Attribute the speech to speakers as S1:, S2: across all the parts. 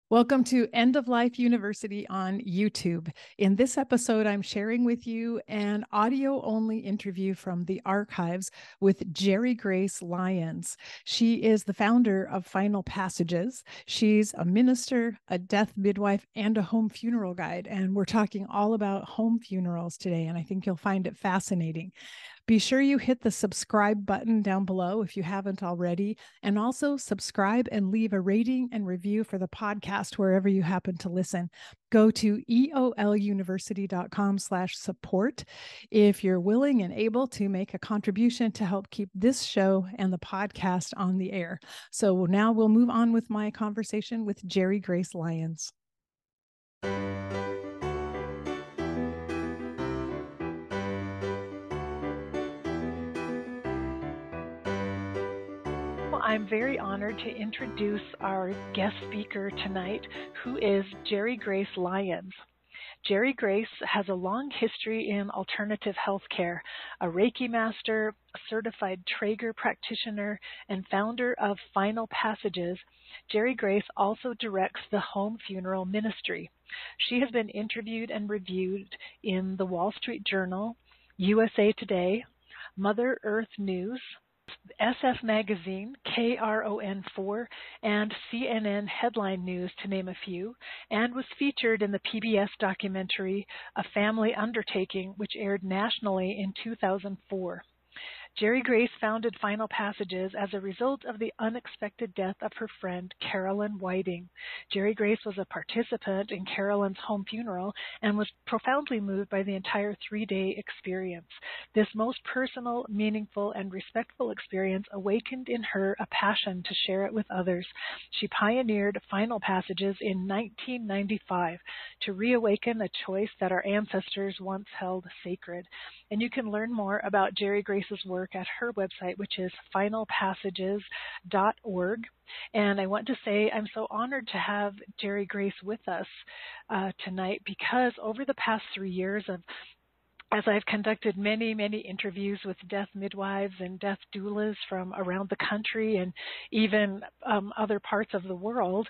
S1: Welcome to End of Life University on YouTube. In this episode, I'm sharing with you an audio-only interview from the archives with Jerrigrace Lyons. She is the founder of Final Passages. She's a minister, a death midwife, and a home funeral guide. And we're talking all about home funerals today, and I think you'll find it fascinating. Be sure you hit the subscribe button down below if you haven't already, and also subscribe and leave a rating and review for the podcast wherever you happen to listen. Go to eoluniversity.com/support if you're willing and able to make a contribution to help keep this show and the podcast on the air. So now we'll move on with my conversation with Jerrigrace Lyons. I'm very honored to introduce our guest speaker tonight, who is Jerrigrace Lyons. Jerrigrace has a long history in alternative healthcare, a Reiki master, a certified Traeger practitioner, and founder of Final Passages. Jerrigrace also directs the home funeral ministry. She has been interviewed and reviewed in the Wall Street Journal, USA Today, Mother Earth News, SF Magazine, KRON4, and CNN Headline News, to name a few, and was featured in the PBS documentary A Family Undertaking, which aired nationally in 2004. Jerrigrace founded Final Passages as a result of the unexpected death of her friend Carolyn Whiting. Jerrigrace was a participant in Carolyn's home funeral and was profoundly moved by the entire three-day experience. This most personal, meaningful, and respectful experience awakened in her a passion to share it with others. She pioneered Final Passages in 1995 to reawaken a choice that our ancestors once held sacred. And you can learn more about Jerrigrace's work at her website, which is finalpassages.org. And I want to say I'm so honored to have Jerrigrace with us tonight, because over the past 3 years as I've conducted many, many interviews with death midwives and death doulas from around the country and even other parts of the world,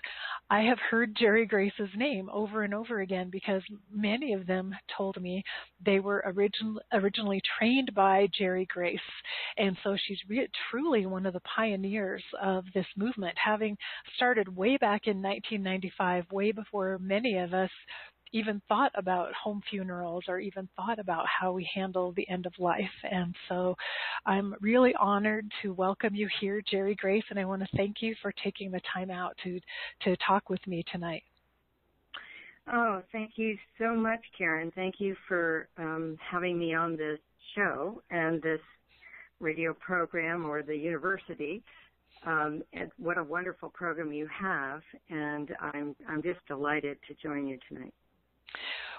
S1: I have heard Jerrigrace's name over and over again, because many of them told me they were originally trained by Jerrigrace. And so she's truly one of the pioneers of this movement, having started way back in 1995, way before many of us even thought about home funerals or even thought about how we handle the end of life. And so I'm really honored to welcome you here, Jerrigrace, and I want to thank you for taking the time out to talk with me tonight.
S2: Oh, thank you so much, Karen. Thank you for having me on this show and this radio program, or the university. And what a wonderful program you have, and I'm just delighted to join you tonight.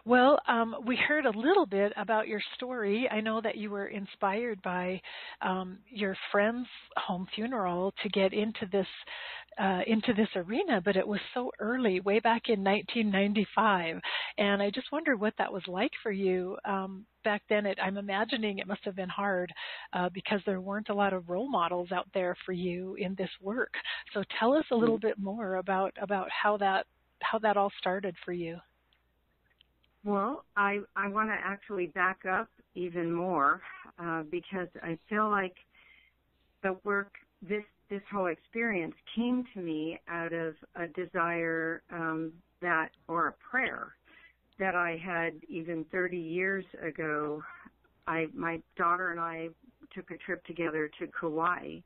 S1: Well, we heard a little bit about your story. I know that you were inspired by your friend's home funeral to get into this arena, but it was so early, way back in 1995. And I just wondered what that was like for you back then. I'm imagining it must have been hard because there weren't a lot of role models out there for you in this work. So tell us a little bit more about how that all started for you.
S2: Well, I want to actually back up even more because I feel like the work, this whole experience came to me out of a desire or a prayer that I had even 30 years ago. My daughter and I took a trip together to Kauai,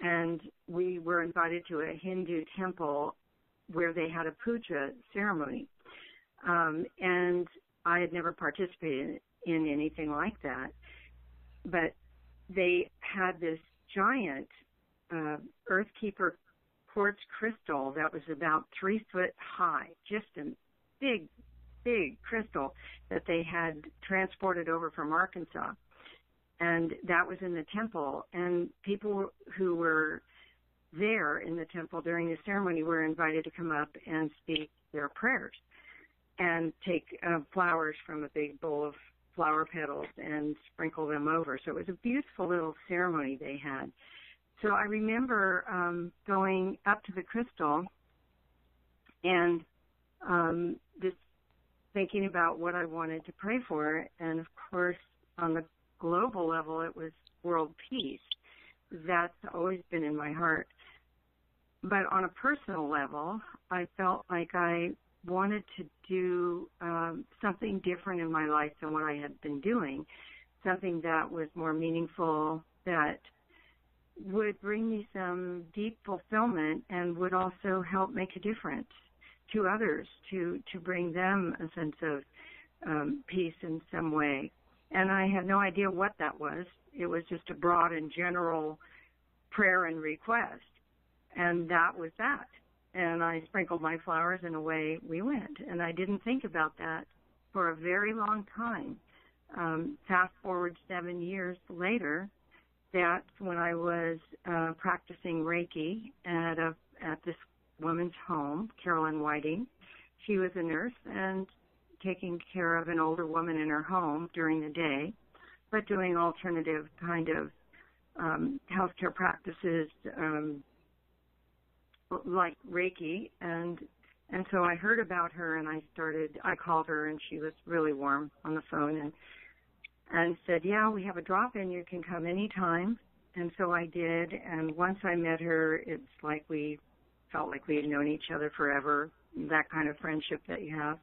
S2: and we were invited to a Hindu temple where they had a puja ceremony. And I had never participated in anything like that. But they had this giant Earthkeeper quartz crystal that was about 3 foot high, just a big, big crystal that they had transported over from Arkansas. And that was in the temple. And people who were there in the temple during the ceremony were invited to come up and speak their prayers and take flowers from a big bowl of flower petals and sprinkle them over. So it was a beautiful little ceremony they had. So I remember going up to the crystal And just thinking about what I wanted to pray for. And, of course, on the global level, it was world peace. That's always been in my heart. But on a personal level, I felt like I wanted to do something different in my life than what I had been doing, something that was more meaningful, that would bring me some deep fulfillment and would also help make a difference to others, to bring them a sense of peace in some way. And I had no idea what that was. It was just a broad and general prayer and request. And that was that. And I sprinkled my flowers and away we went. And I didn't think about that for a very long time. Fast forward 7 years later, that's when I was practicing Reiki at this woman's home, Carolyn Whiting. She was a nurse and taking care of an older woman in her home during the day, but doing alternative kind of healthcare practices like Reiki. And so I heard about her, and I called her, and she was really warm on the phone and said, yeah, we have a drop-in. You can come anytime. And so I did. And once I met her, it's like we felt like we had known each other forever, that kind of friendship that you have.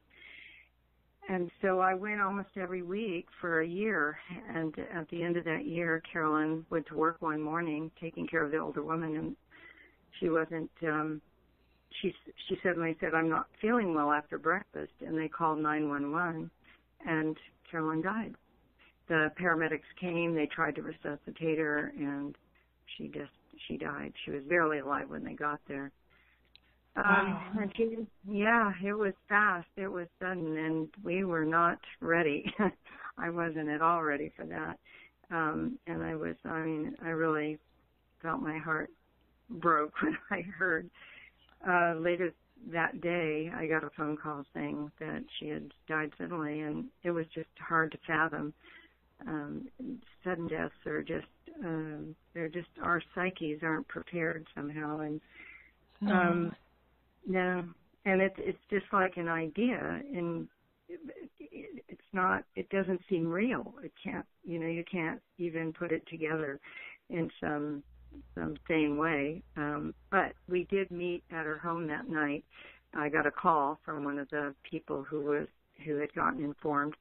S2: And so I went almost every week for a year. And at the end of that year, Carolyn went to work one morning taking care of the older woman, and she wasn't, she suddenly said, I'm not feeling well after breakfast. And they called 911, and Carolyn died. The paramedics came, they tried to resuscitate her, and she died. She was barely alive when they got there.
S1: Wow.
S2: And it was fast. It was sudden, and we were not ready. I wasn't at all ready for that. And I really felt my heart broke when I heard. Later that day, I got a phone call saying that she had died suddenly, and it was just hard to fathom. Sudden deaths are just, our psyches aren't prepared somehow. And, no, and it's just like an idea, and it's not, it doesn't seem real. It can't, you can't even put it together in some sane way. But we did meet at her home that night. I got a call from one of the people who had gotten informed,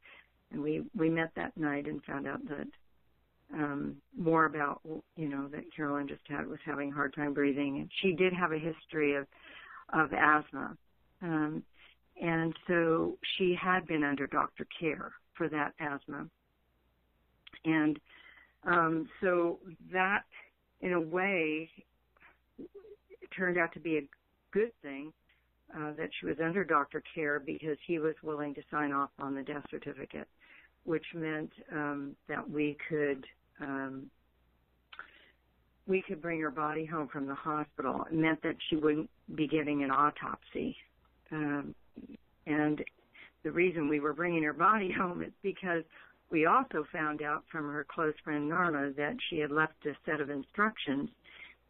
S2: and we met that night and found out that more about, that Carolyn was having a hard time breathing. And she did have a history of asthma. And so she had been under doctor care for that asthma. And so that, in a way, turned out to be a good thing that she was under doctor care, because he was willing to sign off on the death certificate, which meant that we could bring her body home from the hospital. It meant that she wouldn't be getting an autopsy. And the reason we were bringing her body home is because we also found out from her close friend Norma that she had left a set of instructions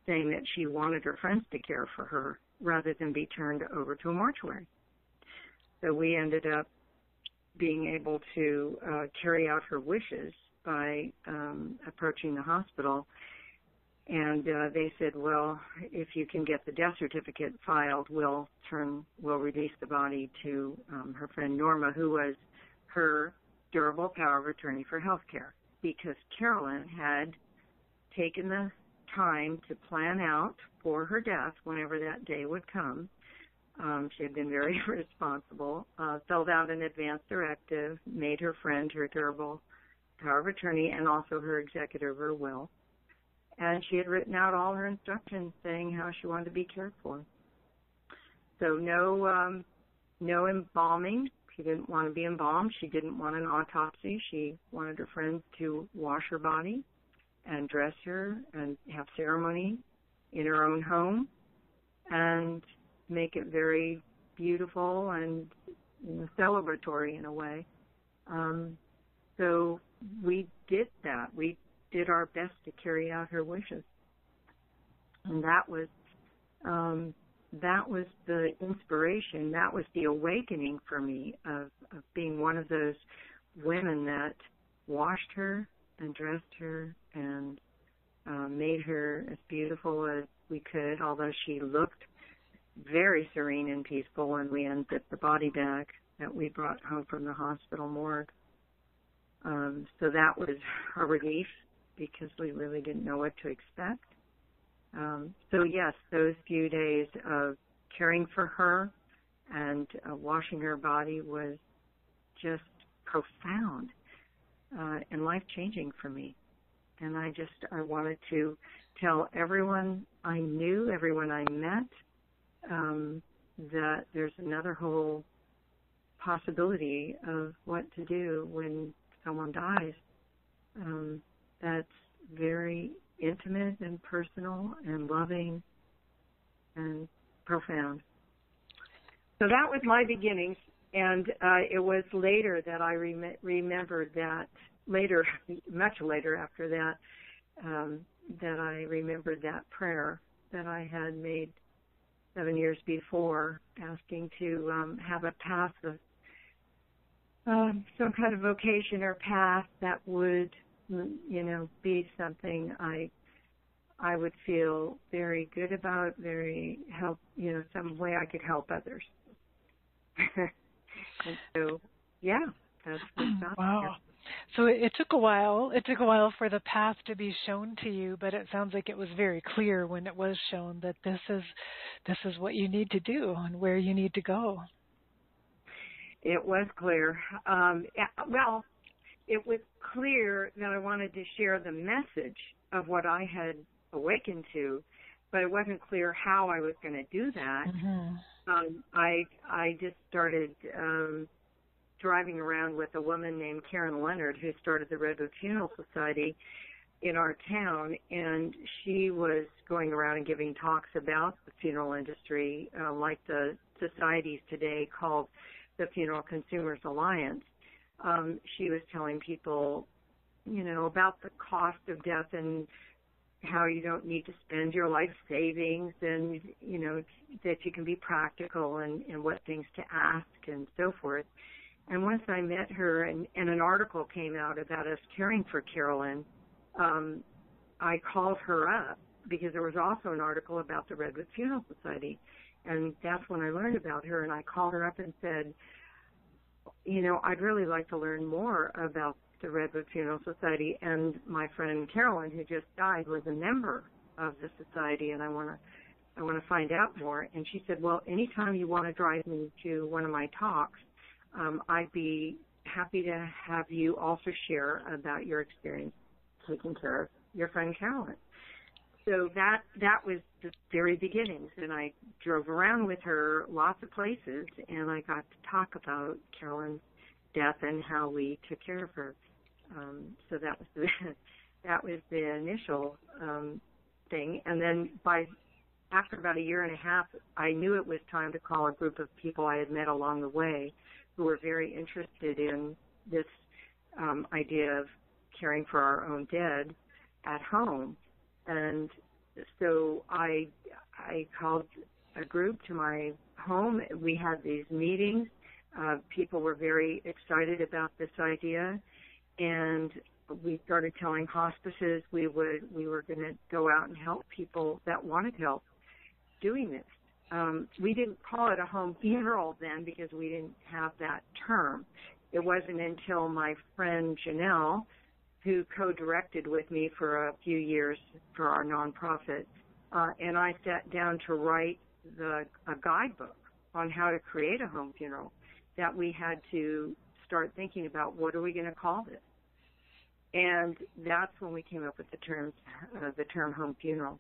S2: saying that she wanted her friends to care for her rather than be turned over to a mortuary. So we ended up being able to carry out her wishes by approaching the hospital. And they said, well, if you can get the death certificate filed, we'll release the body to her friend Norma, who was her durable power of attorney for health care, because Carolyn had taken the time to plan out for her death whenever that day would come. She had been very responsible, filled out an advance directive, made her friend her durable power of attorney and also her executor of her will. And she had written out all her instructions saying how she wanted to be cared for. So no embalming. She didn't want to be embalmed. She didn't want an autopsy. She wanted her friends to wash her body and dress her and have ceremony in her own home and make it very beautiful and celebratory in a way. So we did that. We did our best to carry out her wishes. And that was that was the inspiration. That was the awakening for me of being one of those women that washed her and dressed her and made her as beautiful as we could, although she looked very serene and peaceful when we unzipped the body bag that we brought home from the hospital morgue. So that was a relief because we really didn't know what to expect. So yes, those few days of caring for her and washing her body was just profound and life-changing for me. And I wanted to tell everyone I knew, everyone I met, that there's another whole possibility of what to do when someone dies. That's very intimate and personal and loving and profound. So that was my beginnings, and it was later that I remembered that, much later after that, that I remembered that prayer that I had made 7 years before, asking to have a path of some kind of vocation or path that would, be something I would feel very good about, some way I could help others. And so, yeah, that's what's
S1: wow.
S2: Here.
S1: So it took a while. It took a while for the path to be shown to you, but it sounds like it was very clear when it was shown that this is what you need to do and where you need to go.
S2: It was clear. Well, it was clear that I wanted to share the message of what I had awakened to, but it wasn't clear how I was going to do that. Mm-hmm. I just started driving around with a woman named Karen Leonard, who started the Redwood Funeral Society in our town, and she was going around and giving talks about the funeral industry, like the societies today called the Funeral Consumers Alliance. She was telling people, about the cost of death and how you don't need to spend your life savings and, that you can be practical and what things to ask and so forth. And once I met her and an article came out about us caring for Carolyn, I called her up because there was also an article about the Redwood Funeral Society. And that's when I learned about her. And I called her up and said, I'd really like to learn more about the Redwood Funeral Society. And my friend Carolyn, who just died, was a member of the society, and I want to find out more. And she said, well, anytime you want to drive me to one of my talks, I'd be happy to have you also share about your experience taking care of your friend Carolyn. So that was the very beginnings, and I drove around with her lots of places, and I got to talk about Carolyn's death and how we took care of her. So that was the initial thing, and then after about a year and a half, I knew it was time to call a group of people I had met along the way who were very interested in this idea of caring for our own dead at home. And so I called a group to my home. We had these meetings. People were very excited about this idea, and we started telling hospices we were going to go out and help people that wanted help doing this. We didn't call it a home funeral then because we didn't have that term. It wasn't until my friend Janelle, who co-directed with me for a few years for our nonprofit, and I sat down to write a guidebook on how to create a home funeral, that we had to start thinking about what are we going to call this. And that's when we came up with the term home funeral.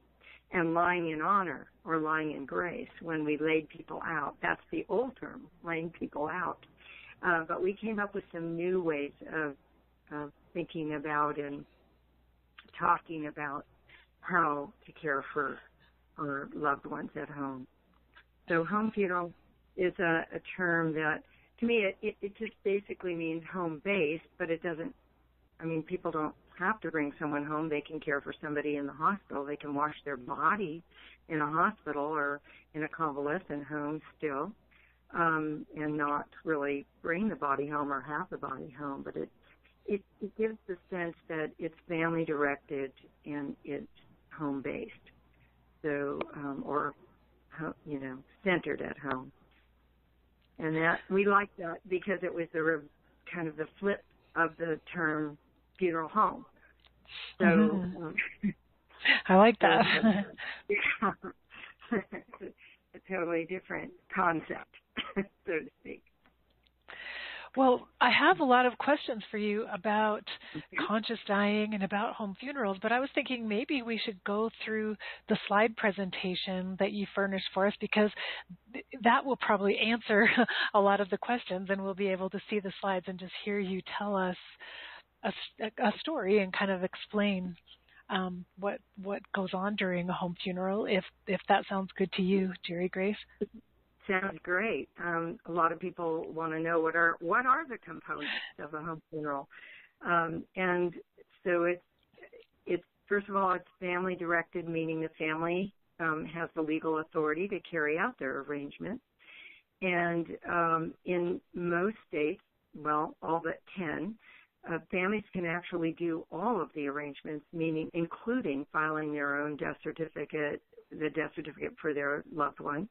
S2: And lying in honor or lying in grace, when we laid people out. That's the old term, laying people out. But we came up with some new ways of thinking about and talking about how to care for our loved ones at home. So home funeral is a term that, to me, it just basically means home base, but it doesn't, people don't have to bring someone home. They can care for somebody in the hospital. They can wash their body in a hospital or in a convalescent home still, and not really bring the body home or have the body home. But it gives the sense that it's family-directed and it's home-based, so or centered at home. And that we like that because it was kind of the flip of the term funeral home. So
S1: I like that.
S2: A totally different concept, so to speak.
S1: Well, I have a lot of questions for you about conscious dying and about home funerals, but I was thinking maybe we should go through the slide presentation that you furnished for us, because that will probably answer a lot of the questions, and we'll be able to see the slides and just hear you tell us a story and kind of explain what goes on during a home funeral, if that sounds good to you, Jerrigrace.
S2: Sounds great. A lot of people want to know what are the components of a home funeral, and so it's first of all, it's family directed, meaning the family has the legal authority to carry out their arrangement, and in most states, well, all but 10, families can actually do all of the arrangements, meaning including filing their own death certificate, the death certificate for their loved one.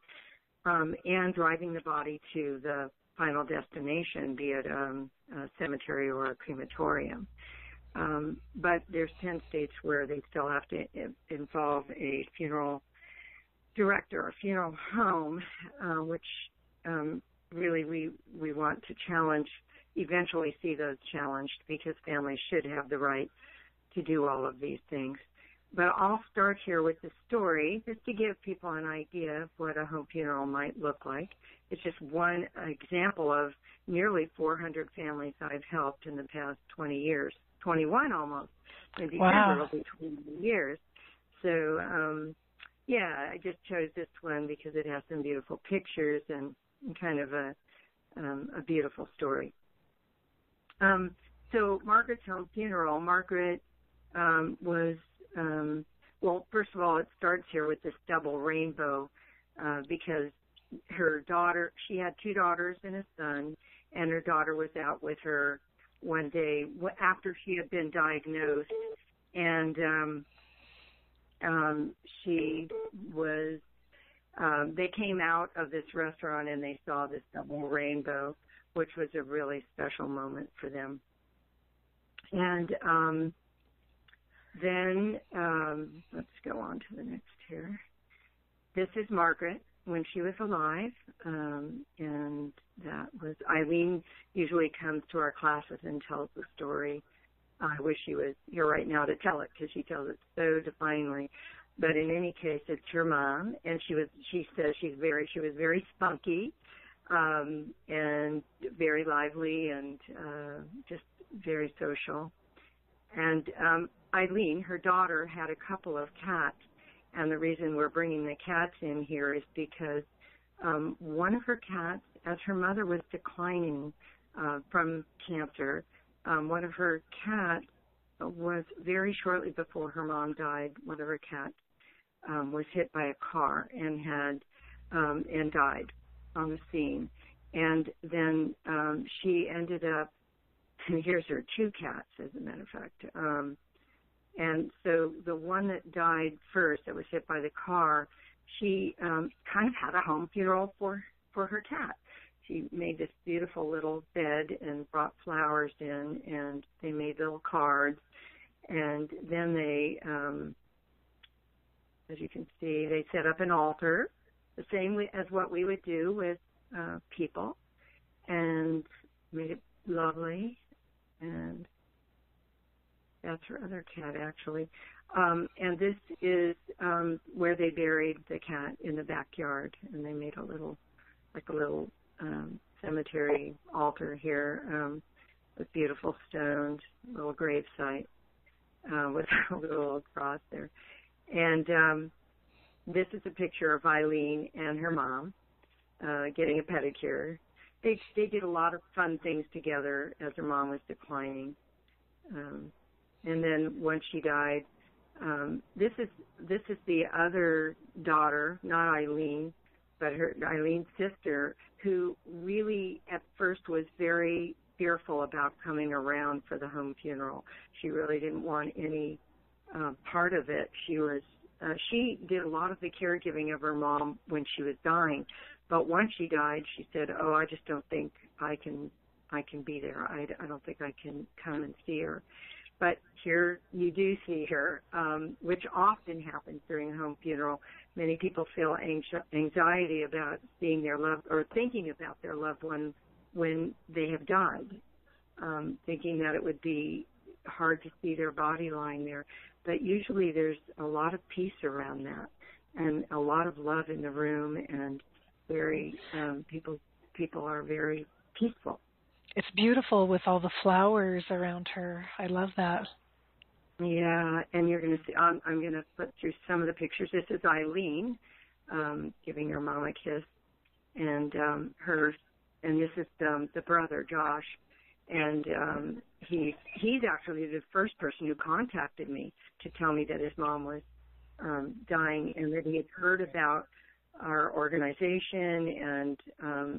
S2: And driving the body to the final destination, be it a cemetery or a crematorium. But there's 10 states where they still have to involve a funeral director or funeral home, which really we want to challenge, eventually see those challenged, because families should have the right to do all of these things. But I'll start here with the story, just to give people an idea of what a home funeral might look like. It's just one example of nearly 400 families I've helped in the past 20 years, 21 almost. In December, it'll be 20 years. So, I just chose this one because it has some beautiful pictures and kind of a beautiful story. So Margaret's home funeral, Margaret was... well, first of all, it starts here with this double rainbow because her daughter, she had 2 daughters and a son, and her daughter was out with her one day after she had been diagnosed, and she was, they came out of this restaurant and they saw this double rainbow, which was a really special moment for them. And then let's go on to the next here. This is Margaret when she was alive, and that was, Eileen usually comes to our classes and tells the story. I wish she was here right now to tell it, because she tells it so definingly. But in any case, it's her mom, and she says she was very spunky, and very lively, and just very social. And Eileen, her daughter, had a couple of cats, and the reason we're bringing the cats in here is because one of her cats, as her mother was declining from cancer, one of her cats was very shortly before her mom died. One of her cats was hit by a car and died on the scene. And then she ended up, and here's her 2 cats, as a matter of fact. And so the one that died first, that was hit by the car, she kind of had a home funeral for her cat. She made this beautiful little bed and brought flowers in, and they made little cards. And then they, as you can see, they set up an altar, the same as what we would do with people, and made it lovely. And that's her other cat, actually. And this is where they buried the cat, in the backyard, and they made a little cemetery altar here with beautiful stones, little grave site with a little cross there. And this is a picture of Eileen and her mom getting a pedicure. They did a lot of fun things together as her mom was declining. And then when she died, this is the other daughter, not Eileen, but Eileen's sister, who really at first was very fearful about coming around for the home funeral. She really didn't want any part of it. She did a lot of the caregiving of her mom when she was dying, but once she died, she said, "Oh, I just don't think I can be there. I don't think I can come and see her." But here you do see her, which often happens during a home funeral. Many people feel anxiety about seeing their loved or thinking about their loved one when they have died, thinking that it would be hard to see their body lying there. But usually there's a lot of peace around that and a lot of love in the room, and people are very peaceful.
S1: It's beautiful with all the flowers around her. I love that.
S2: Yeah, and you're going to see, I'm going to flip through some of the pictures. This is Eileen giving her mom a kiss, and this is the brother, Josh, and he's actually the first person who contacted me to tell me that his mom was dying, and that he had heard about our organization and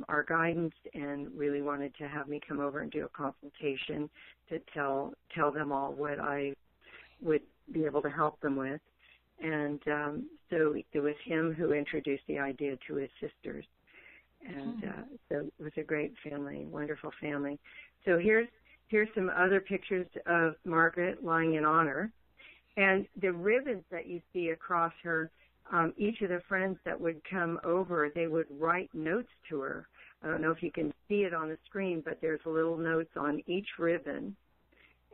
S2: our guidance, and really wanted to have me come over and do a consultation to tell them all what I would be able to help them with. And so it was him who introduced the idea to his sisters. And so it was a great family, wonderful family. So here's some other pictures of Margaret lying in honor. And the ribbons that you see across her, each of the friends that would come over, they would write notes to her. I don't know if you can see it on the screen, but there's little notes on each ribbon.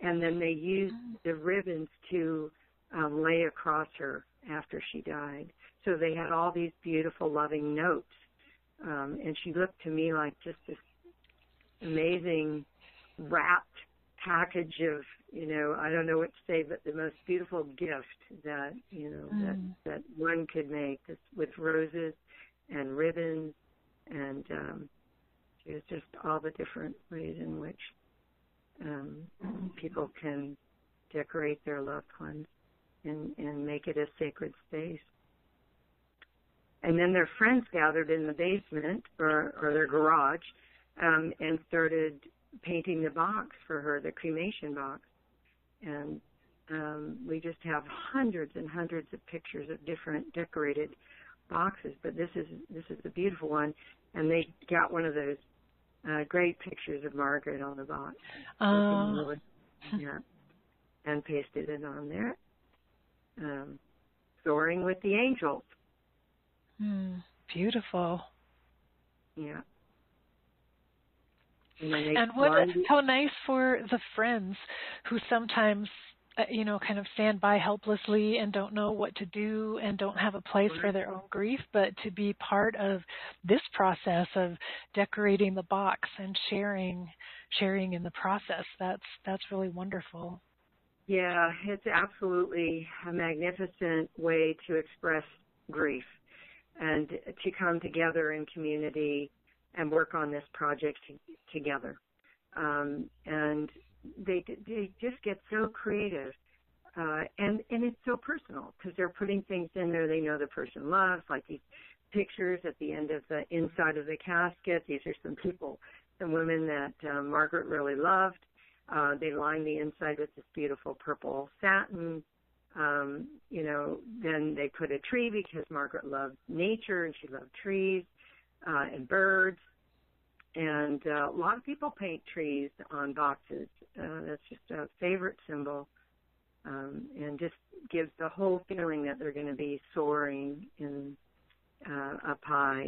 S2: And then they used the ribbons to lay across her after she died. So they had all these beautiful, loving notes. And she looked to me like just this amazing wrapped package of, I don't know what to say, but the most beautiful gift that, that one could make, with roses and ribbons, and it's just all the different ways in which people can decorate their loved ones and make it a sacred space. And then their friends gathered in the basement or their garage and started painting the box for her, the cremation box. And we just have hundreds and hundreds of pictures of different decorated boxes, but this is a beautiful one. And they got one of those great pictures of Margaret on the box. Yeah, and pasted it on there. Soaring with the Angels.
S1: Beautiful.
S2: Yeah.
S1: And how nice for the friends who sometimes, kind of stand by helplessly and don't know what to do and don't have a place for their own grief, but to be part of this process of decorating the box and sharing in the process. That's really wonderful.
S2: Yeah, it's absolutely a magnificent way to express grief and to come together in community and work on this project together. And they just get so creative. And it's so personal because they're putting things in there they know the person loves, like these pictures at the end of the inside of the casket. These are some women that Margaret really loved. They lined the inside with this beautiful purple satin. Then they put a tree because Margaret loved nature and she loved trees and birds. And a lot of people paint trees on boxes. That's just a favorite symbol, and just gives the whole feeling that they're going to be soaring in up high,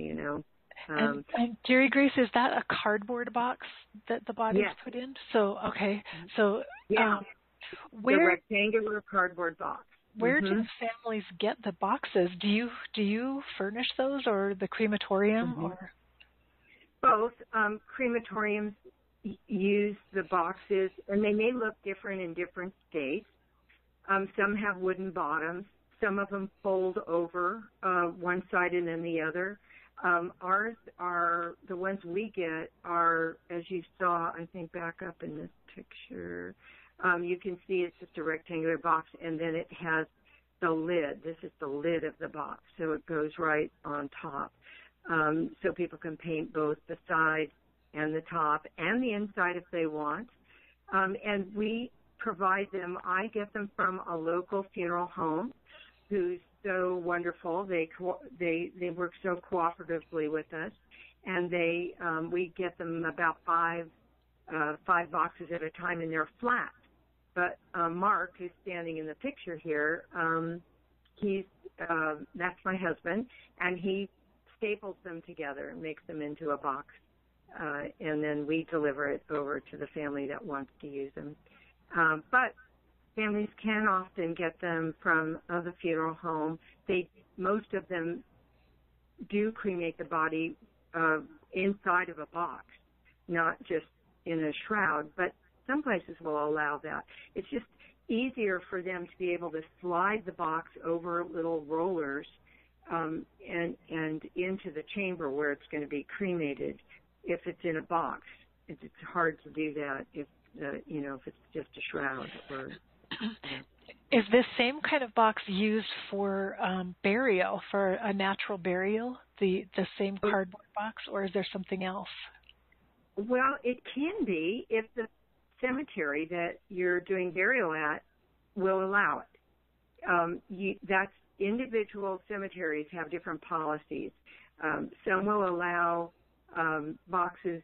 S1: And Jerrigrace, is that a cardboard box that the body's put in? So, okay. So,
S2: the rectangular cardboard box.
S1: Where do families get the boxes? Do you furnish those, or the crematorium, or?
S2: Both. Crematoriums use the boxes, and they may look different in different states. Some have wooden bottoms. Some of them fold over one side and then the other. Ours are, the ones we get are, as you saw, I think back up in this picture, You can see it's just a rectangular box, and then it has the lid. This is the lid of the box, so it goes right on top. So people can paint both the side and the top and the inside if they want. And we provide them. I get them from a local funeral home who's so wonderful. They work so cooperatively with us, and we get them about five boxes at a time, and they're flat. But Mark, who's standing in the picture here, that's my husband, and he staples them together and makes them into a box, and then we deliver it over to the family that wants to use them. But families can often get them from the funeral home. Most of them do cremate the body inside of a box, not just in a shroud, but some places will allow that. It's just easier for them to be able to slide the box over little rollers and into the chamber where it's going to be cremated. If it's in a box, it's hard to do that if it's just a shroud.
S1: Is this same kind of box used for burial, for a natural burial, the same cardboard box, or is there something else?
S2: Well, it can be if the cemetery that you're doing burial at will allow it. That's individual cemeteries have different policies. Some will allow boxes,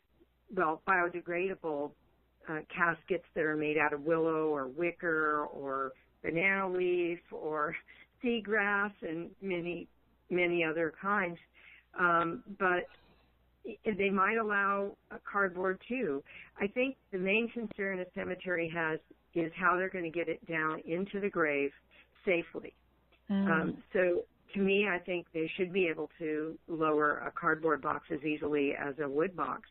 S2: biodegradable caskets that are made out of willow or wicker or banana leaf or seagrass and many, many other kinds. But they might allow a cardboard too. I think the main concern a cemetery has is how they're going to get it down into the grave safely. So to me, I think they should be able to lower a cardboard box as easily as a wood box.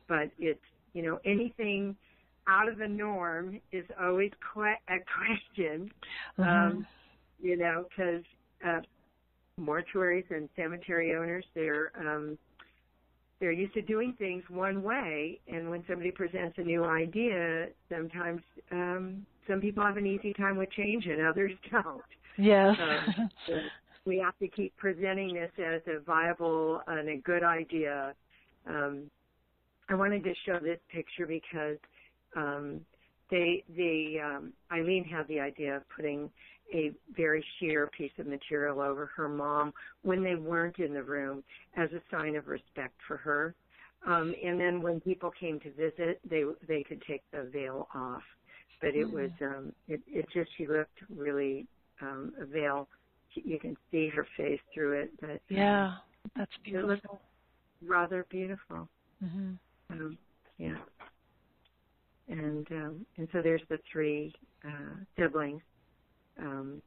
S2: But it's, anything out of the norm is always a question, because mortuaries and cemetery owners, they're used to doing things one way, and when somebody presents a new idea, sometimes some people have an easy time with change and others don't.
S1: Yes.
S2: So we have to keep presenting this as a viable and a good idea. I wanted to show this picture because Eileen had the idea of putting a very sheer piece of material over her mom when they weren't in the room as a sign of respect for her. And then when people came to visit, they could take the veil off. But it was, she looked really, a veil, you can see her face through it. But
S1: yeah, that's beautiful.
S2: It looked rather beautiful. Yeah. And so there's the three siblings. And,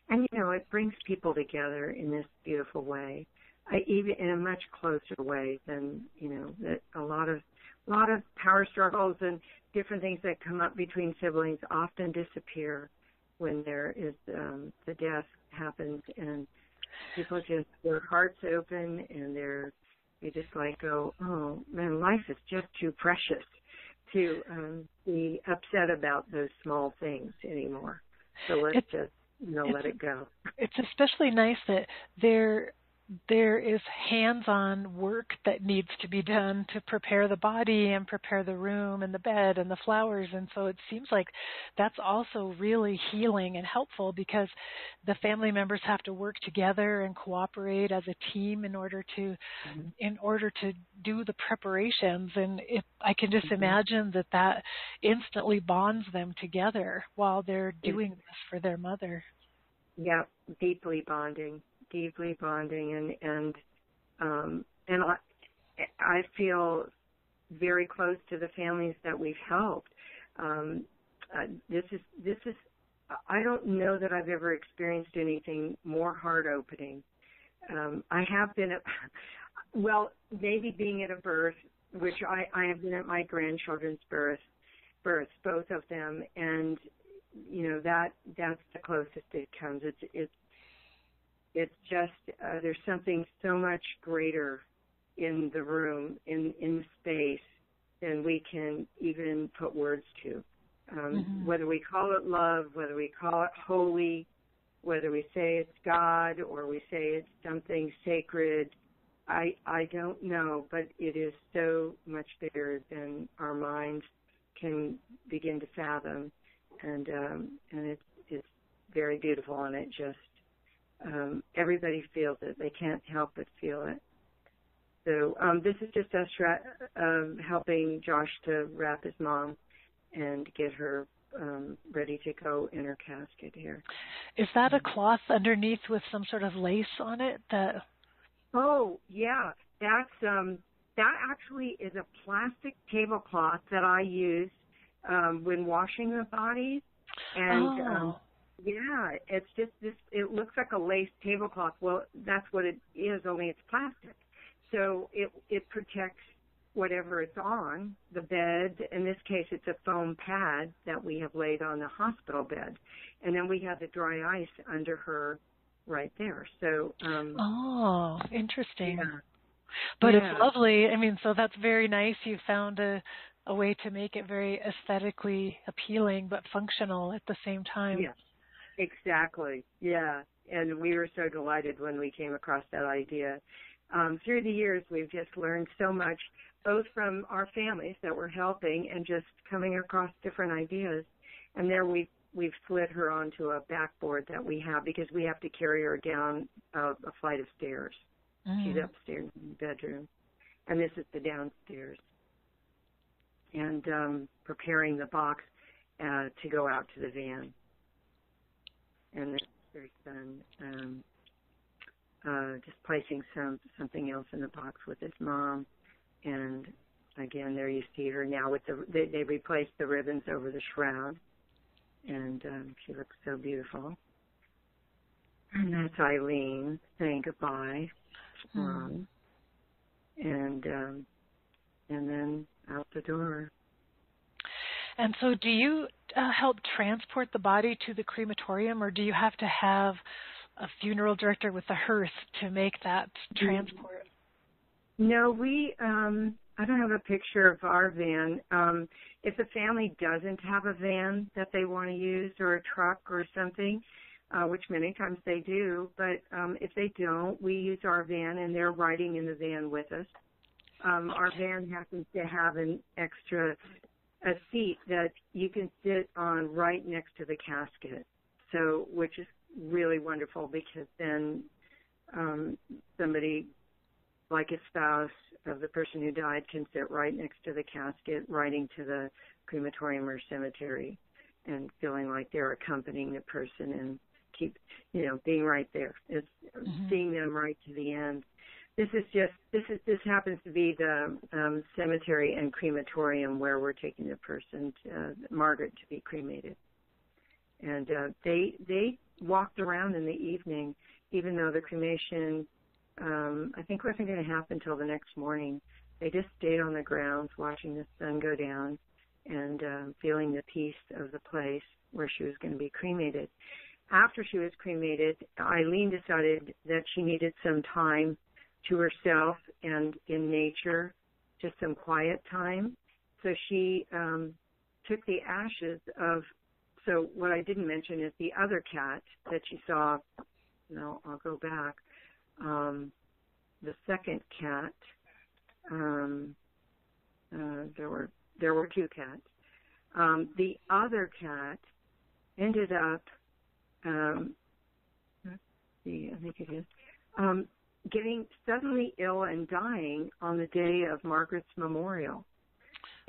S2: it brings people together in this beautiful way, even in a much closer way than, that a lot of power struggles and different things that come up between siblings often disappear when there is the death happens, and people just, their hearts open and they just go, oh, man, life is just too precious to be upset about those small things anymore. So let's just, let it go.
S1: It's especially nice that there is hands-on work that needs to be done to prepare the body and prepare the room and the bed and the flowers. And so it seems like that's also really healing and helpful because the family members have to work together and cooperate as a team in order to do the preparations. And I can just imagine that instantly bonds them together while they're doing this for their mother.
S2: Yeah, deeply bonding, and I feel very close to the families that we've helped. This is. I don't know that I've ever experienced anything more heart opening. I have been maybe being at a birth, which I have been at my grandchildren's births, both of them, and that's the closest it comes. It's just there's something so much greater in the room, in the space, than we can even put words to. Whether we call it love, whether we call it holy, whether we say it's God or we say it's something sacred, I don't know, but it is so much bigger than our minds can begin to fathom, and it's very beautiful, and it just everybody feels it. They can't help but feel it. So this is just us helping Josh to wrap his mom and get her ready to go in her casket here.
S1: Is that a cloth underneath with some sort of lace on it?
S2: Oh, yeah. That's that actually is a plastic tablecloth that I use when washing the bodies. And yeah, it's just this. It looks like a lace tablecloth. Well, that's what it is, only it's plastic. So it protects whatever it's on, the bed. In this case, it's a foam pad that we have laid on the hospital bed. And then we have the dry ice under her right there. So
S1: interesting.
S2: Yeah.
S1: But it's lovely. I mean, so that's very nice. You found a way to make it very aesthetically appealing but functional at the same time.
S2: Yes, exactly. Yeah. And we were so delighted when we came across that idea. Through the years, we've just learned so much, both from our families that we're helping and just coming across different ideas. And there we've slid her onto a backboard that we have because we have to carry her down a flight of stairs. She's upstairs in the bedroom. And this is the downstairs. And preparing the box to go out to the van. And it's very fun. Just placing something else in the box with his mom. And again, there you see her now with they replaced the ribbons over the shroud. And she looks so beautiful. And that's Eileen saying goodbye. And then out the door.
S1: And so do you help transport the body to the crematorium, or do you have to have a funeral director with a hearse to make that transport?
S2: No, I don't have a picture of our van. If the family doesn't have a van that they want to use or a truck or something, which many times they do, but if they don't, we use our van and they're riding in the van with us. Our van happens to have an extra seat that you can sit on right next to the casket, so which is really wonderful because then somebody like a spouse of the person who died can sit right next to the casket, riding to the crematorium or cemetery and feeling like they're accompanying the person and keep, being right there. It's seeing them right to the end. This happens to be the cemetery and crematorium where we're taking the person, Margaret, to be cremated. And they walked around in the evening, even though the cremation, I think wasn't going to happen until the next morning. They just stayed on the grounds watching the sun go down and feeling the peace of the place where she was going to be cremated. After she was cremated, Eileen decided that she needed some time to herself and in nature, just some quiet time. So she took the ashes of, so what I didn't mention is the other cat that she saw, I'll go back, the second cat, there were two cats. The other cat ended up, let's see, I think it is, getting suddenly ill and dying on the day of Margaret's memorial.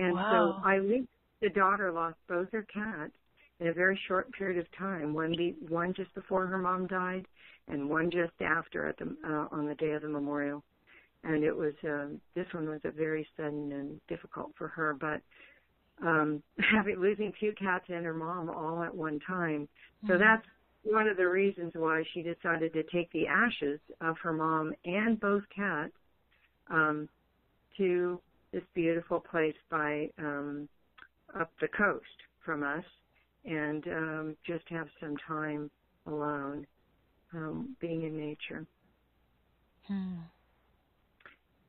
S2: And so Eileen, the daughter, lost both her cats in a very short period of time, one just before her mom died and one just after on the day of the memorial. And it was, this one was a very sudden and difficult for her, but losing two cats and her mom all at one time. So that's one of the reasons why she decided to take the ashes of her mom and both cats to this beautiful place by up the coast from us and just have some time alone, being in nature.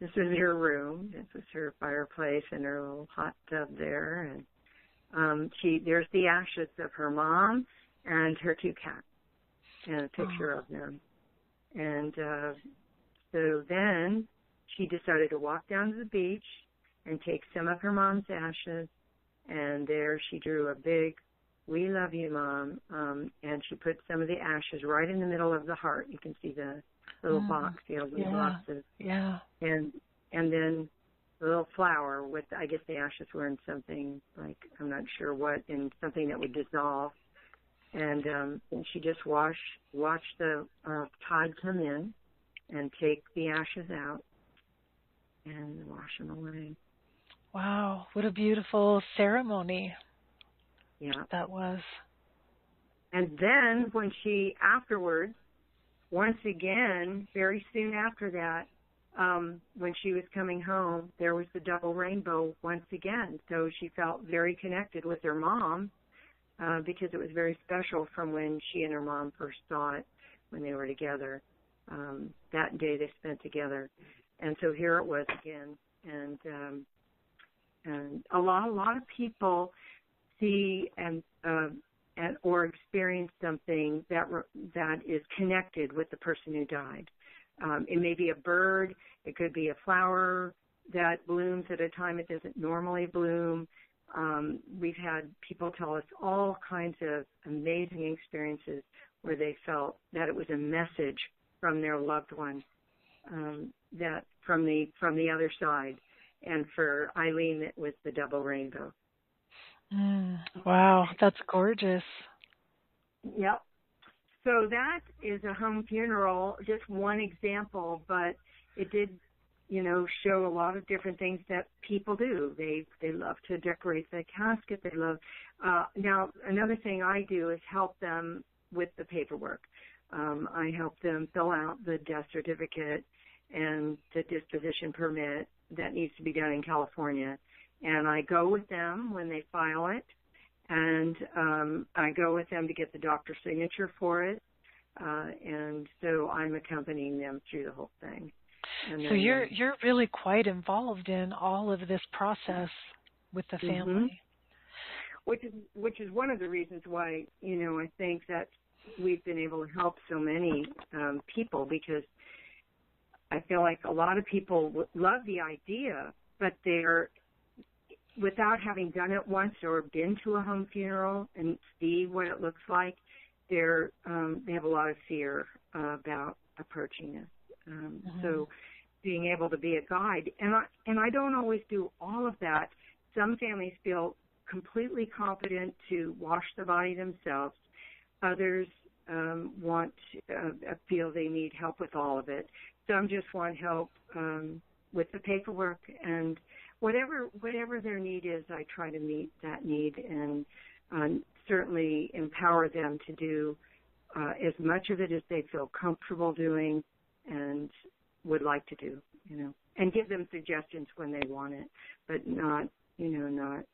S2: This was her room. This was her fireplace and her little hot tub there, and There's the ashes of her mom and her 2 cats, and a picture of them. And so then she decided to walk down to the beach and take some of her mom's ashes, and there she drew a big, "We love you, Mom," and she put some of the ashes right in the middle of the heart. You can see the little box, little boxes.
S1: Yeah.
S2: And then the little flower with, I guess the ashes were in something, like, I'm not sure what, in something that would dissolve. And she just watched the tide come in and take the ashes out and wash them away.
S1: Wow, what a beautiful ceremony.
S2: Yeah.
S1: That was.
S2: And then when she afterwards, once again, very soon after that, when she was coming home, there was the double rainbow once again. So she felt very connected with her mom because it was very special from when she and her mom first saw it when they were together. That day they spent together. And so here it was again. And a lot of people see or experience something that is connected with the person who died. It may be a bird. It could be a flower that blooms at a time it doesn't normally bloom. We've had people tell us all kinds of amazing experiences where they felt that it was a message from their loved one, that from the other side. And for Eileen, it was the double rainbow.
S1: Wow, that's gorgeous.
S2: Yep. So that is a home funeral, just one example, but it did, show a lot of different things that people do. They love to decorate the casket. They love. Now, another thing I do is help them with the paperwork. I help them fill out the death certificate and the disposition permit that needs to be done in California. And I go with them when they file it, and I go with them to get the doctor's signature for it. And so I'm accompanying them through the whole thing. And
S1: so
S2: then,
S1: you're really quite involved in all of this process with the family.
S2: Which is one of the reasons why, I think that we've been able to help so many people, because I feel like a lot of people love the idea, but they're, without having done it once or been to a home funeral and see what it looks like, they have a lot of fear about approaching it. So being able to be a guide, and I don't always do all of that. Some families feel completely competent to wash the body themselves. Others feel they need help with all of it. Some just want help with the paperwork, and whatever their need is, I try to meet that need and certainly empower them to do as much of it as they feel comfortable doing and would like to do, and give them suggestions when they want it, but not in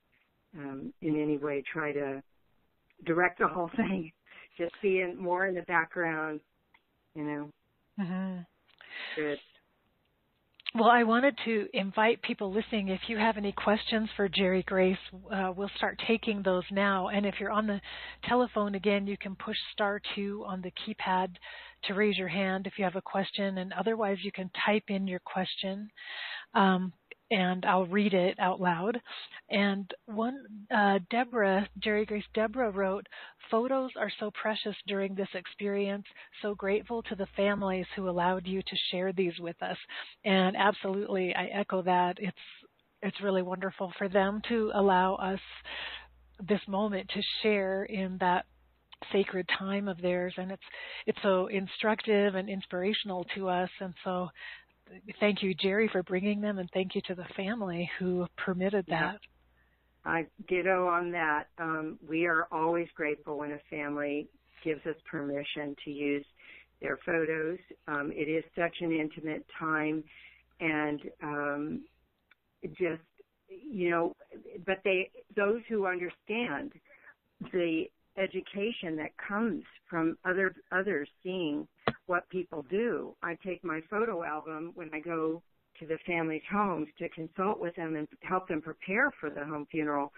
S2: any way try to direct the whole thing. Just be more in the background, Good.
S1: Well, I wanted to invite people listening, if you have any questions for Jerrigrace, we'll start taking those now. And if you're on the telephone, again, you can push *2 on the keypad to raise your hand if you have a question. And otherwise, you can type in your question, and I'll read it out loud. And Jerrigrace Deborah wrote, "Photos are so precious during this experience. So grateful to the families who allowed you to share these with us." And absolutely, I echo that. It's really wonderful for them to allow us this moment to share in that sacred time of theirs, and it's so instructive and inspirational to us. And so thank you, Jerry, for bringing them, and thank you to the family who permitted that.
S2: I ditto on that. We are always grateful when a family gives us permission to use their photos. It is such an intimate time, and but those who understand the education that comes from others seeing what people do. I take my photo album when I go to the family's homes to consult with them and help them prepare for the home funeral.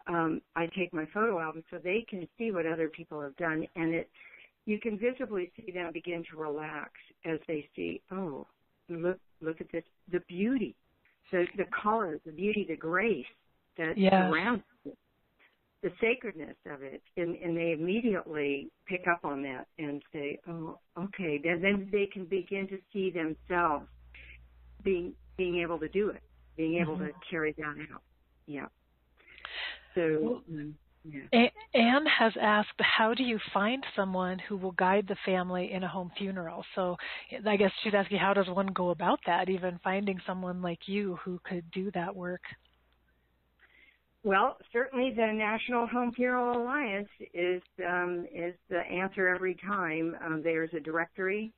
S2: I take my photo album so they can see what other people have done, and you can visibly see them begin to relax as they see, oh, look at this, the beauty, the color, the beauty, the grace that surrounds it, the sacredness of it, and they immediately pick up on that and say, oh, okay, then they can begin to see themselves being able to do it, being able to carry that out. Yeah. So,
S1: Anne has asked, how do you find someone who will guide the family in a home funeral? So I guess she's asking, how does one go about that, even finding someone like you who could do that work?
S2: Well, certainly the National Home Funeral Alliance is the answer every time. There's a directory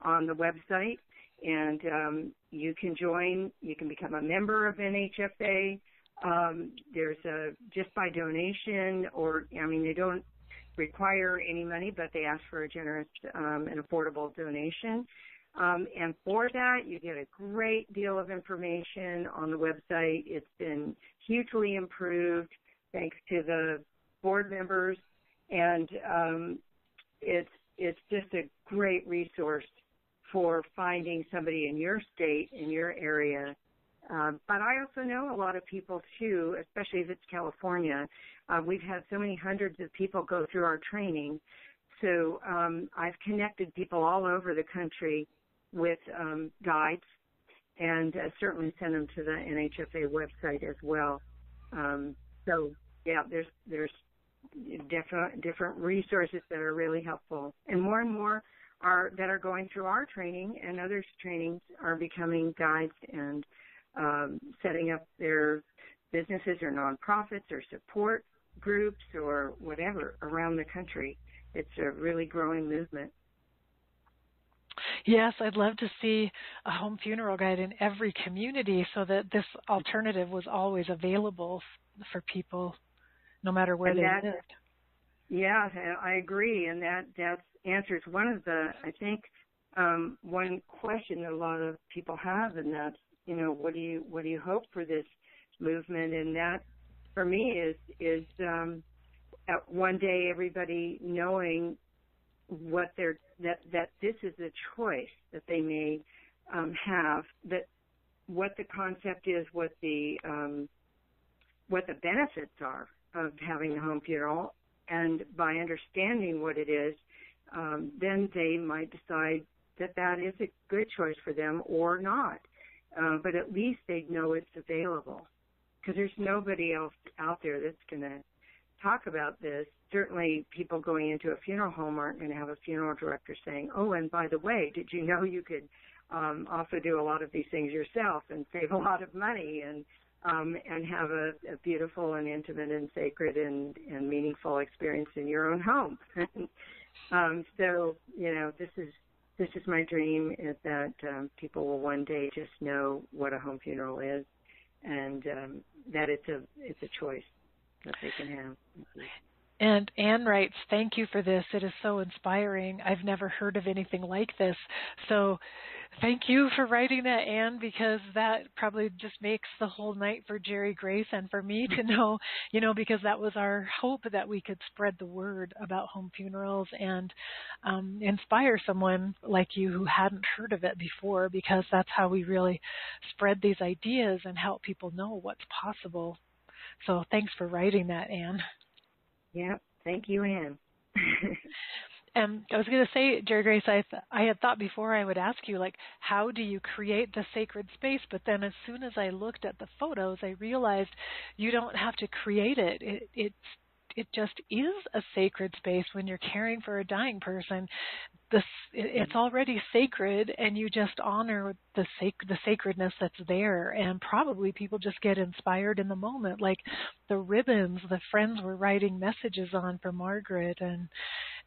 S2: on the website, and you can join. You can become a member of NHFA. There's just by donation, they don't require any money, but they ask for a generous and affordable donation. And for that, you get a great deal of information on the website. It's been hugely improved thanks to the board members, and it's just a great resource for finding somebody in your state, in your area. But I also know a lot of people, too, especially if it's California. We've had so many hundreds of people go through our training. So I've connected people all over the country with guides, and certainly send them to the NHFA website as well. So, yeah, there's different resources that are really helpful. And more that are going through our training and others' trainings are becoming guides and setting up their businesses or nonprofits or support groups or whatever around the country. It's a really growing movement.
S1: Yes, I'd love to see a home funeral guide in every community so that this alternative was always available for people no matter where they lived.
S2: Yeah, I agree, and that answers one of the, I think, one question that a lot of people have, and that's, what do you hope for this movement? And that, for me, is one day everybody knowing that this is a choice that they may have, that what the concept is, what the benefits are of having a home funeral, and by understanding what it is, then they might decide that is a good choice for them or not. But at least they know it's available, because there's nobody else out there that's going to talk about this. Certainly people going into a funeral home aren't going to have a funeral director saying, oh, and by the way, did you know you could also do a lot of these things yourself and save a lot of money and have a beautiful and intimate and sacred and meaningful experience in your own home. So, this is my dream, is that people will one day just know what a home funeral is, and that it's a choice that they can have.
S1: And Anne writes, thank you for this. It is so inspiring. I've never heard of anything like this. So thank you for writing that, Anne, because that probably just makes the whole night for Jerrigrace and for me to know, because that was our hope, that we could spread the word about home funerals and inspire someone like you who hadn't heard of it before, because that's how we really spread these ideas and help people know what's possible. So thanks for writing that, Anne.
S2: Yeah, thank you, Anne.
S1: I was going to say, Jerrigrace, I had thought before I would ask you, how do you create the sacred space? But then as soon as I looked at the photos, I realized you don't have to create it. It just is a sacred space when you're caring for a dying person. It's already sacred, and you just honor the sacredness that's there. And probably people just get inspired in the moment, like the ribbons the friends were writing messages on for Margaret, and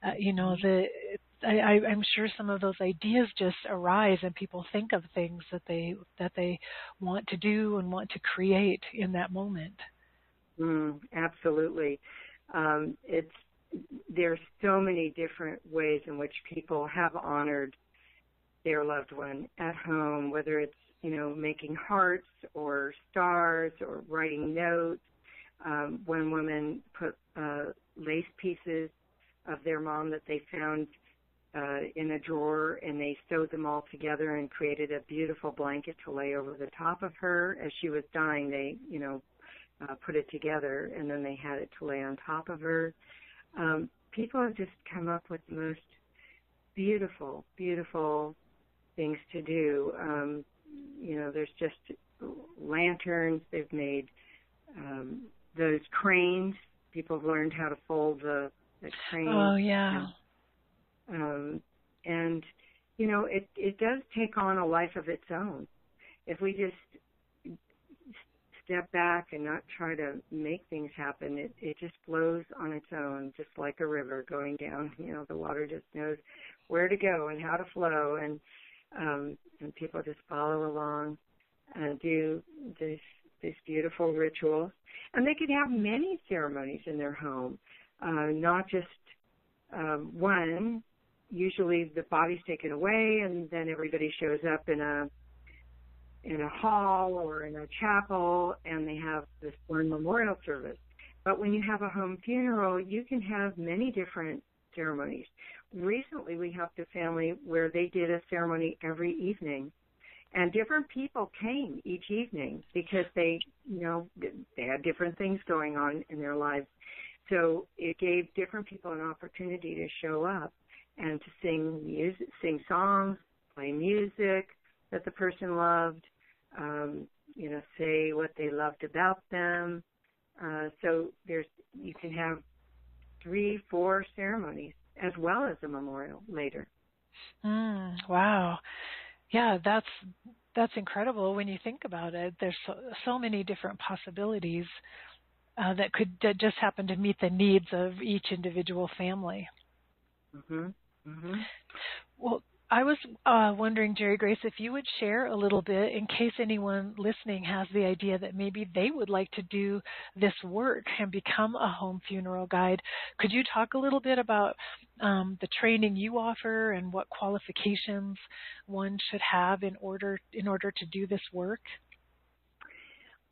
S1: I'm sure some of those ideas just arise, and people think of things that they want to do and want to create in that moment.
S2: Absolutely. There's so many different ways in which people have honored their loved one at home, whether it's, making hearts or stars or writing notes. One woman put lace pieces of their mom that they found in a drawer, and they sewed them all together and created a beautiful blanket to lay over the top of her. As she was dying, they, put it together, and then they had it to lay on top of her. People have just come up with the most beautiful, beautiful things to do. There's just lanterns. They've made those cranes. People have learned how to fold the crane.
S1: Oh, yeah.
S2: And it does take on a life of its own. If we just step back and not try to make things happen, it just flows on its own, just like a river going down. The water just knows where to go and how to flow, and people just follow along and do this beautiful rituals. And they could have many ceremonies in their home, not just one. Usually the body's taken away, and then everybody shows up in a hall or in a chapel, and they have this one memorial service. But when you have a home funeral, you can have many different ceremonies. Recently, we helped a family where they did a ceremony every evening, and different people came each evening because they had different things going on in their lives. So it gave different people an opportunity to show up and to sing songs, play music that the person loved, say what they loved about them. So you can have 3-4 ceremonies as well as a memorial later.
S1: Wow. Yeah, that's incredible when you think about it. There's so many different possibilities that could just happen to meet the needs of each individual family.
S2: Mm-hmm. Mm-hmm.
S1: Well, I was wondering, Jerrigrace, if you would share a little bit in case anyone listening has the idea that maybe they would like to do this work and become a home funeral guide. Could you talk a little bit about the training you offer and what qualifications one should have in order to do this work?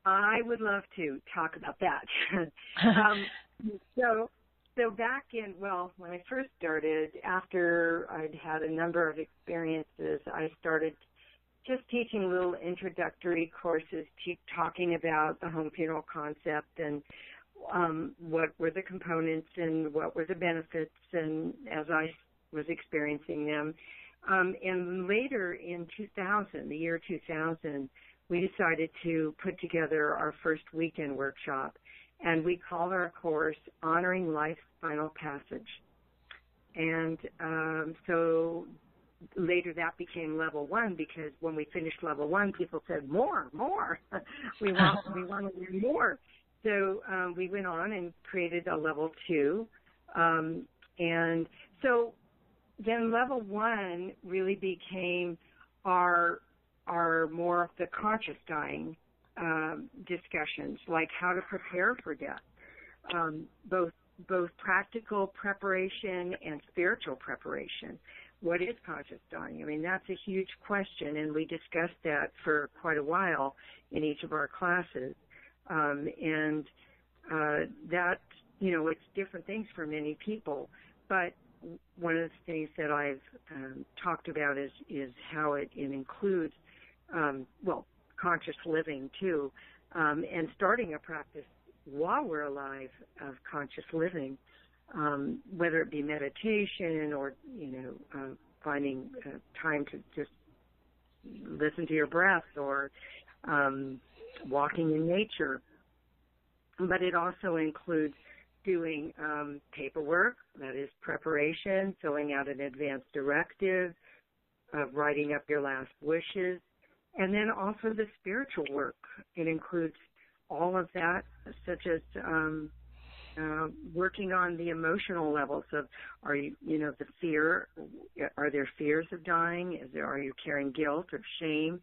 S2: I would love to talk about that. So back when I first started, after I'd had a number of experiences, I started just teaching little introductory courses, talking about the home funeral concept and what were the components and what were the benefits, and as I was experiencing them. And later in the year 2000, we decided to put together our first weekend workshop. And we called our course Honoring Life's Final Passage. And so later that became level 1, because when we finished level 1, people said, more. we want to learn more. So we went on and created a level 2. And so then level 1 really became our more of the conscious dying discussions, like how to prepare for death, both practical preparation and spiritual preparation. What is conscious dying? I mean, that's a huge question, and we discussed that for quite a while in each of our classes. And that, it's different things for many people. But one of the things that I've talked about is how it includes, conscious living too, and starting a practice while we're alive of conscious living, whether it be meditation or, finding time to just listen to your breath or walking in nature. But it also includes doing paperwork, that is preparation, filling out an advance directive, writing up your last wishes, and then also the spiritual work. It includes all of that, such as working on the emotional levels of, are you, the fear, are there fears of dying? Are you carrying guilt or shame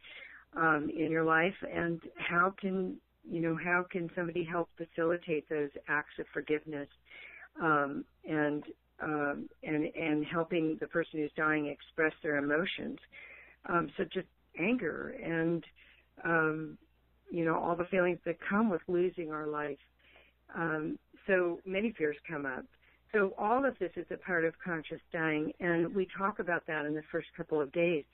S2: in your life? And how can somebody help facilitate those acts of forgiveness and helping the person who's dying express their emotions, such as anger and, all the feelings that come with losing our life. So many fears come up. So all of this is a part of conscious dying, and we talk about that in the first couple of days.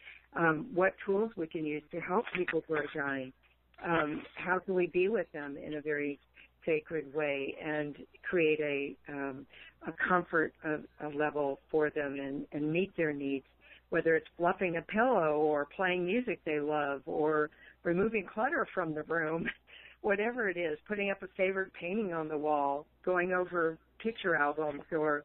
S2: What tools we can use to help people who are dying. How can we be with them in a very sacred way and create a comfort a level for them and meet their needs, whether it's fluffing a pillow or playing music they love or removing clutter from the room, whatever it is, putting up a favorite painting on the wall, going over picture albums or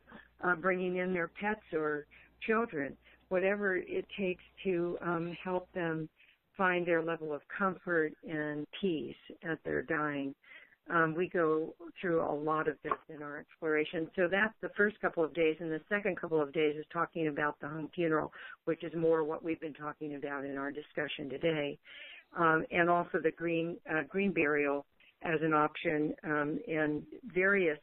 S2: bringing in their pets or children, whatever it takes to help them find their level of comfort and peace as they're dying. We go through a lot of this in our exploration. So that's the first couple of days, and the second couple of days is talking about the home funeral, which is more what we've been talking about in our discussion today, and also the green burial as an option, and various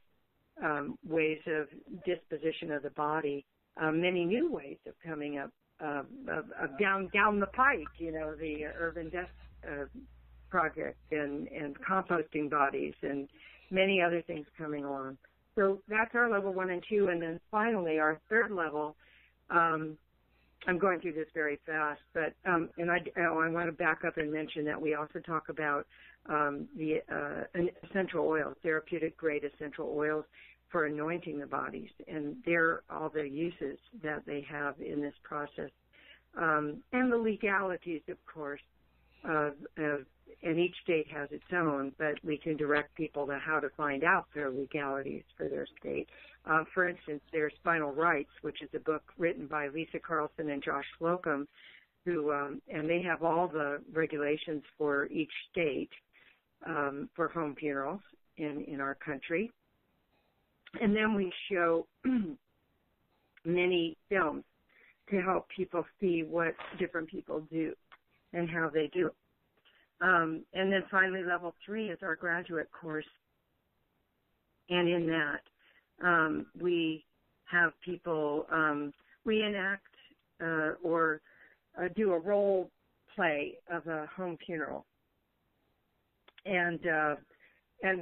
S2: ways of disposition of the body, many new ways of coming up down the pike, the urban death project and composting bodies and many other things coming along. So that's our level 1 and 2. And then finally, our third level, I'm going through this very fast, but and I want to back up and mention that we also talk about the essential oils, therapeutic grade essential oils for anointing the bodies, and they're all the uses that they have in this process, and the legalities, of course, and each state has its own, but we can direct people to how to find out their legalities for their state. For instance, there's Spinal Rights, which is a book written by Lisa Carlson and Josh Slocum, who and they have all the regulations for each state for home funerals in our country. And then we show many films to help people see what different people do and how they do it. And then finally, level 3 is our graduate course. And in that, we have people reenact or do a role play of a home funeral. And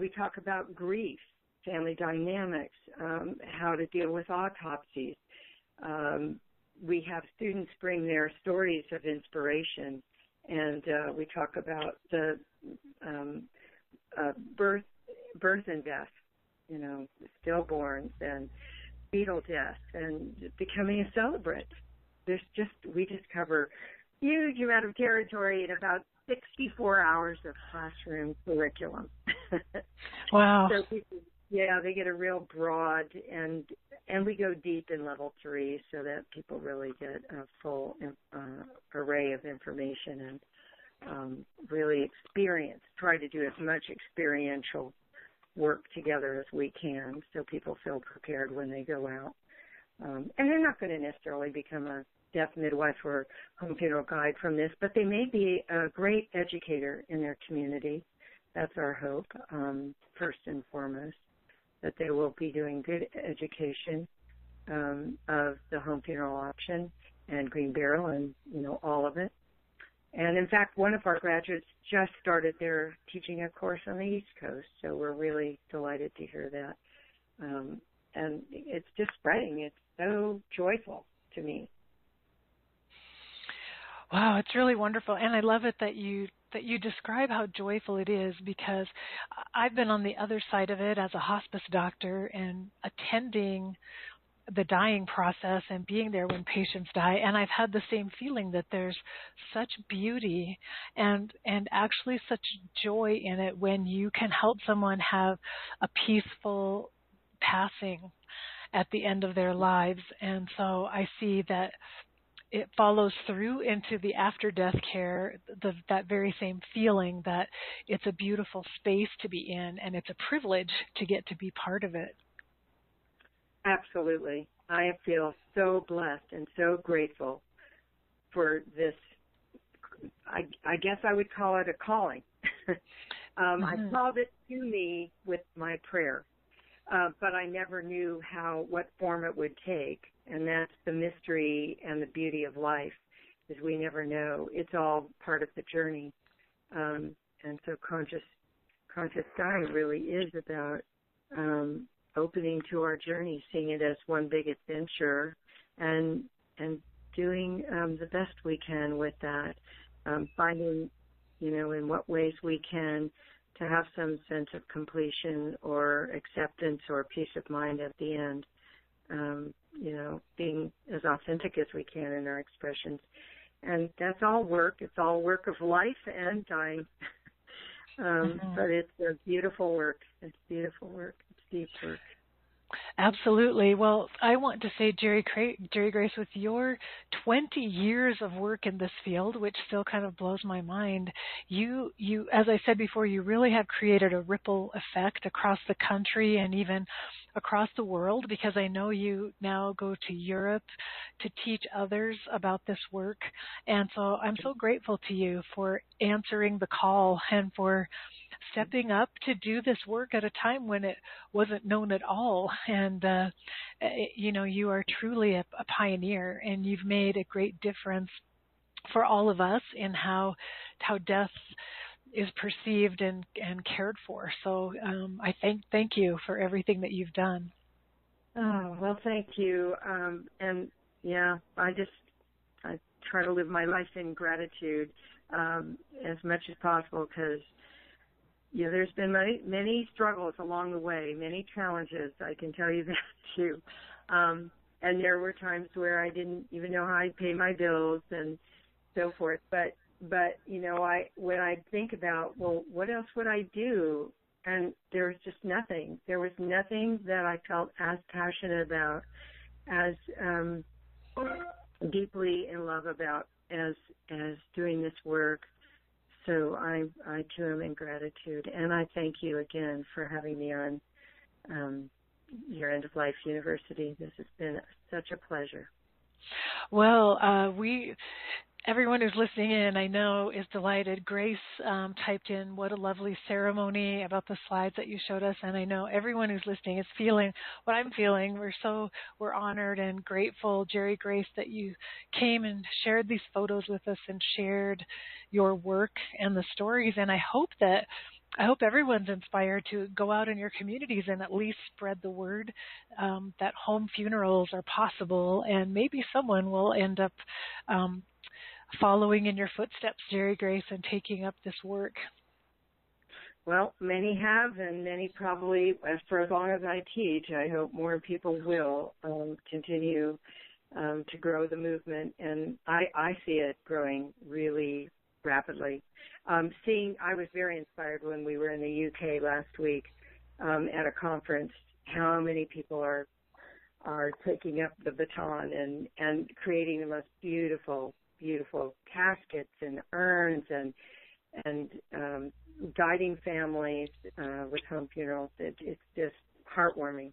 S2: we talk about grief, family dynamics, how to deal with autopsies. We have students bring their stories of inspiration, and we talk about the birth and death, stillborns and fetal death, and becoming a celebrant. We just cover a huge amount of territory in about 64 hours of classroom curriculum.
S1: Wow.
S2: So people, they get a real broad, and we go deep in level 3 so that people really get a full array of information and really try to do as much experiential work together as we can so people feel prepared when they go out. And they're not going to necessarily become a death midwife or home funeral guide from this, but they may be a great educator in their community. That's our hope, first and foremost, that they will be doing good education of the home funeral option and green burial and, all of it. And, in fact, one of our graduates just started their teaching a course on the East Coast, so we're really delighted to hear that. And it's just spreading. It's so joyful to me.
S1: Wow, it's really wonderful. And I love it that you describe how joyful it is, because I've been on the other side of it as a hospice doctor and attending the dying process and being there when patients die, and I've had the same feeling that there's such beauty and actually such joy in it when you can help someone have a peaceful passing at the end of their lives. And so I see that it follows through into the after-death care, that very same feeling that it's a beautiful space to be in, and it's a privilege to get to be part of it.
S2: Absolutely. I feel so blessed and so grateful for this. I guess I would call it a calling. I called it to me with my prayer, but I never knew what form it would take. And that's the mystery and the beauty of life, is we never know. It's all part of the journey. And so conscious dying really is about opening to our journey, seeing it as one big adventure, and doing the best we can with that, finding, in what ways we can to have some sense of completion or acceptance or peace of mind at the end. Being as authentic as we can in our expressions. And that's all work. It's all work of life and dying. But it's a beautiful work. It's beautiful work. It's deep work.
S1: Absolutely. Well, I want to say, Jerrigrace, with your 20 years of work in this field, which still kind of blows my mind, you, as I said before, you really have created a ripple effect across the country and even across the world, because I know you now go to Europe to teach others about this work. And so I'm so grateful to you for answering the call and for stepping up to do this work at a time when it wasn't known at all. And, you are truly a pioneer, and you've made a great difference for all of us in how death is perceived and cared for. So I thank you for everything that you've done.
S2: Oh, well, thank you. And yeah, I try to live my life in gratitude as much as possible, because there's been many struggles along the way, many challenges. I can tell you that too. And there were times where I didn't even know how I'd pay my bills and so forth. But when I think about, well, what else would I do? And there was just nothing. There was nothing that I felt as passionate about, as deeply in love about as doing this work. So I too am in gratitude, and I thank you again for having me on your End of Life University. This has been such a pleasure.
S1: Well, everyone who's listening in, I know, is delighted. Grace typed in, what a lovely ceremony, about the slides that you showed us. And I know everyone who's listening is feeling what I'm feeling. We're honored and grateful, Jerrigrace, that you came and shared these photos with us and shared your work and the stories. And I hope everyone's inspired to go out in your communities and at least spread the word that home funerals are possible, and maybe someone will end up following in your footsteps, Jerrigrace, and taking up this work.
S2: Well, many have, and many probably, for as long as I teach, I hope more people will continue to grow the movement, and I see it growing really rapidly. I was very inspired when we were in the UK last week at a conference, how many people are taking up the baton and creating the most beautiful caskets and urns and guiding families with home funerals. It's just heartwarming.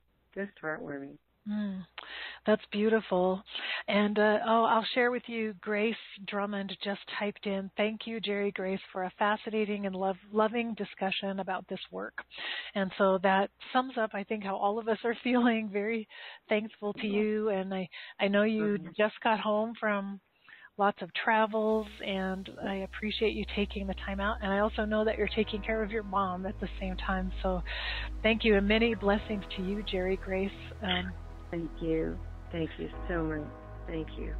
S1: That's beautiful. And I'll share with you, Grace Drummond just typed in, thank you, Jerrigrace, for a fascinating and loving discussion about this work. And so that sums up, I think, how all of us are feeling, very thankful to you. And I know you just got home from lots of travels, and I appreciate you taking the time out. And I also know that you're taking care of your mom at the same time. So thank you, and many blessings to you, Jerrigrace.
S2: Thank you. Thank you so much. Thank you.